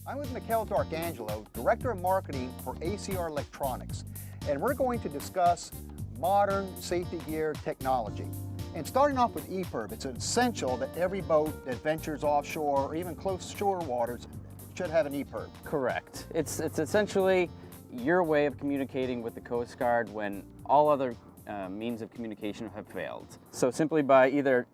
I'm with Mikhail D'Arcangelo, Director of Marketing for ACR Electronics, and we're going to discuss modern safety gear technology. And starting off with EPIRB, it's essential that every boat that ventures offshore or even close shore waters should have an EPIRB. Correct. It's essentially your way of communicating with the Coast Guard when all other means of communication have failed. So simply by either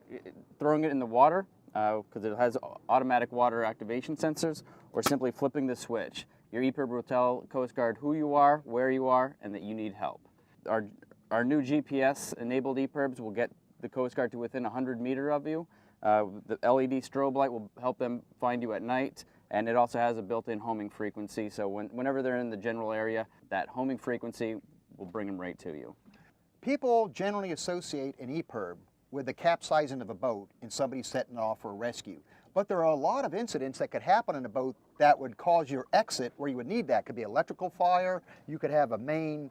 throwing it in the water, because it has automatic water activation sensors, or simply flipping the switch. Your EPIRB will tell Coast Guard who you are, where you are, and that you need help. Our new GPS-enabled EPIRBs will get the Coast Guard to within 100 meters of you. The LED strobe light will help them find you at night, and it also has a built-in homing frequency, so whenever they're in the general area, that homing frequency will bring them right to you. People generally associate an EPIRB with the capsizing of a boat and somebody setting off for a rescue. But there are a lot of incidents that could happen in a boat that would cause your exit where you would need that. It could be electrical fire, you could have a main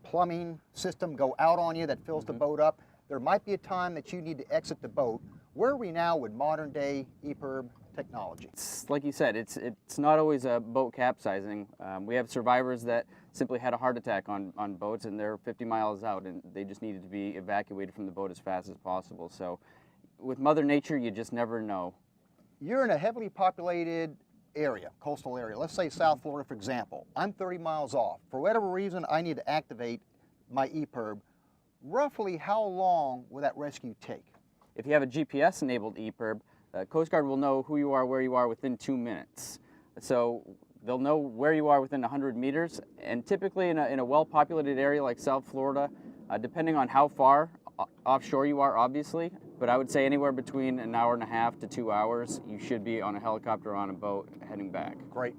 plumbing system go out on you that fills the boat up. There might be a time that you need to exit the boat. Where are we now with modern day EPIRB technology? Like you said, it's not always a boat capsizing. We have survivors that simply had a heart attack on boats and they're 50 miles out and they just needed to be evacuated from the boat as fast as possible. So with Mother Nature, you just never know. You're in a heavily populated area, coastal area. Let's say South Florida, for example. I'm 30 miles off. For whatever reason, I need to activate my EPIRB. Roughly how long will that rescue take? If you have a GPS-enabled EPIRB, Coast Guard will know who you are, where you are within 2 minutes. So they'll know where you are within 100 meters, and typically in a well-populated area like South Florida, depending on how far offshore you are, obviously, but I would say anywhere between an hour and a half to 2 hours, you should be on a helicopter or on a boat heading back. Great.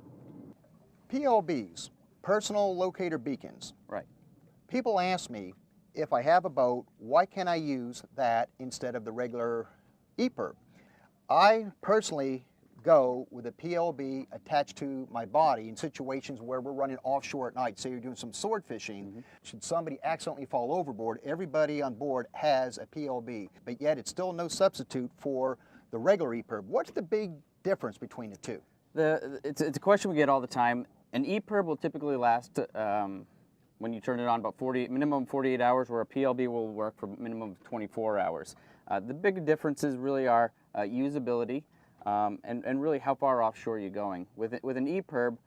PLBs, personal locator beacons. Right. People ask me, if I have a boat, why can't I use that instead of the regular EPIRB? I personally go with a PLB attached to my body in situations where we're running offshore at night. Say you're doing some sword fishing. Should somebody accidentally fall overboard, everybody on board has a PLB, but yet it's still no substitute for the regular EPIRB. What's the big difference between the two? It's a question we get all the time. An EPIRB will typically last, when you turn it on, about minimum 48 hours, where a PLB will work for minimum of 24 hours. The big differences really are usability, and really how far offshore you're going. With an EPIRB,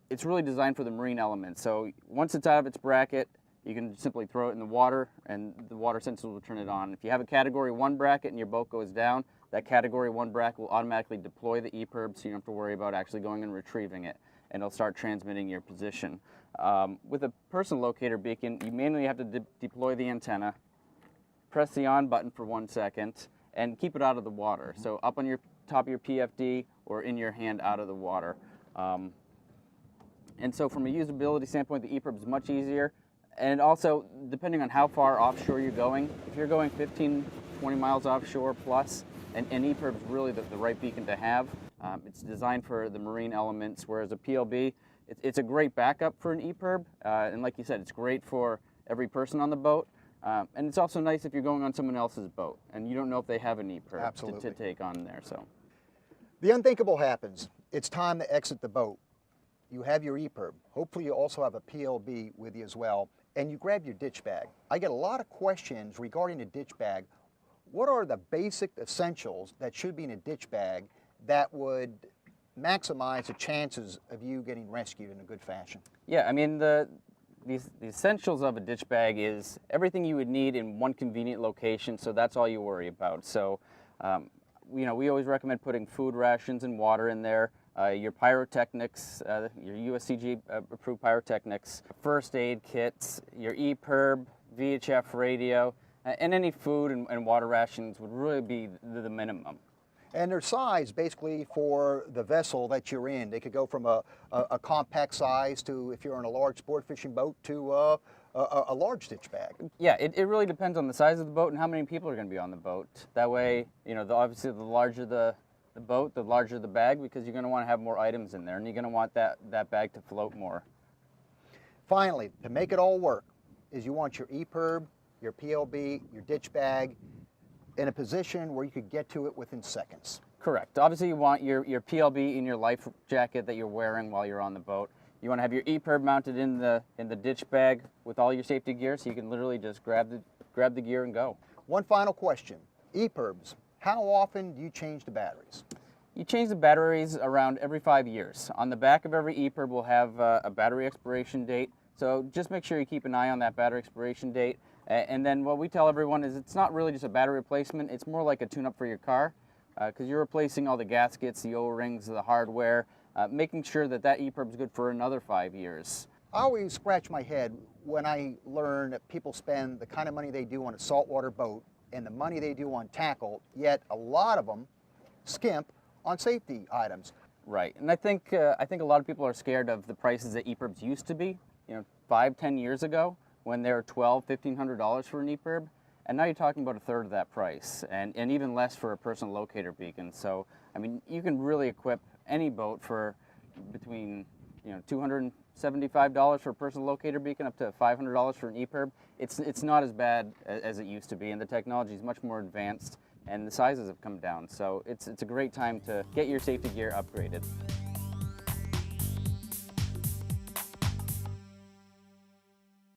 it's really designed for the marine element. So once it's out of its bracket, you can simply throw it in the water and the water sensor will turn it on. If you have a Category 1 bracket and your boat goes down, that Category 1 bracket will automatically deploy the EPIRB, so you don't have to worry about actually going and retrieving it, and it'll start transmitting your position. With a personal locator beacon, you mainly have to deploy the antenna, press the on button for 1 second, and keep it out of the water. So up on your top of your PFD or in your hand out of the water. And so from a usability standpoint, the EPIRB is much easier. And also, depending on how far offshore you're going, if you're going 15, 20 miles offshore plus, an EPIRB is really the right beacon to have. It's designed for the marine elements, whereas a PLB, it's a great backup for an EPIRB. And like you said, it's great for every person on the boat. And it's also nice if you're going on someone else's boat and you don't know if they have an EPIRB to take on there. So the unthinkable happens. It's time to exit the boat. You have your EPIRB. Hopefully you also have a PLB with you as well. And you grab your ditch bag. I get a lot of questions regarding a ditch bag. What are the basic essentials that should be in a ditch bag that would maximize the chances of you getting rescued in a good fashion? Yeah, I mean, the essentials of a ditch bag is everything you would need in one convenient location, so that's all you worry about. So, we always recommend putting food rations and water in there, your pyrotechnics, your USCG approved pyrotechnics, first aid kits, your EPIRB, VHF radio, and any food and water rations would really be the minimum. And their size basically for the vessel that you're in. They could go from a compact size to, if you're in a large sport fishing boat, to a large ditch bag. Yeah, it really depends on the size of the boat and how many people are going to be on the boat. That way, obviously the larger the boat, the larger the bag, because you're going to want to have more items in there and you're going to want that bag to float more. Finally, to make it all work, is you want your EPIRB, your PLB, your ditch bag, in a position where you could get to it within seconds. Correct. Obviously, you want your PLB in your life jacket that you're wearing while you're on the boat. You want to have your EPIRB mounted in the ditch bag with all your safety gear, so you can literally just grab the gear and go. One final question. EPIRBs, how often do you change the batteries? You change the batteries around every 5 years. On the back of every EPIRB will have a battery expiration date, so just make sure you keep an eye on that battery expiration date. And then what we tell everyone is it's not really just a battery replacement, it's more like a tune-up for your car, because you're replacing all the gaskets, the O-rings, the hardware, making sure that EPIRB is good for another 5 years. I always scratch my head when I learn that people spend the kind of money they do on a saltwater boat and the money they do on tackle, yet a lot of them skimp on safety items. Right, and I think a lot of people are scared of the prices that EPIRBs used to be. 5-10 years ago, when they were $1,200–$1,500 for an EPIRB, and now you're talking about a third of that price, and even less for a personal locator beacon. So, I mean, you can really equip any boat for between $275 for a personal locator beacon up to $500 for an EPIRB. It's not as bad as it used to be, and the technology is much more advanced, and the sizes have come down. So it's a great time to get your safety gear upgraded.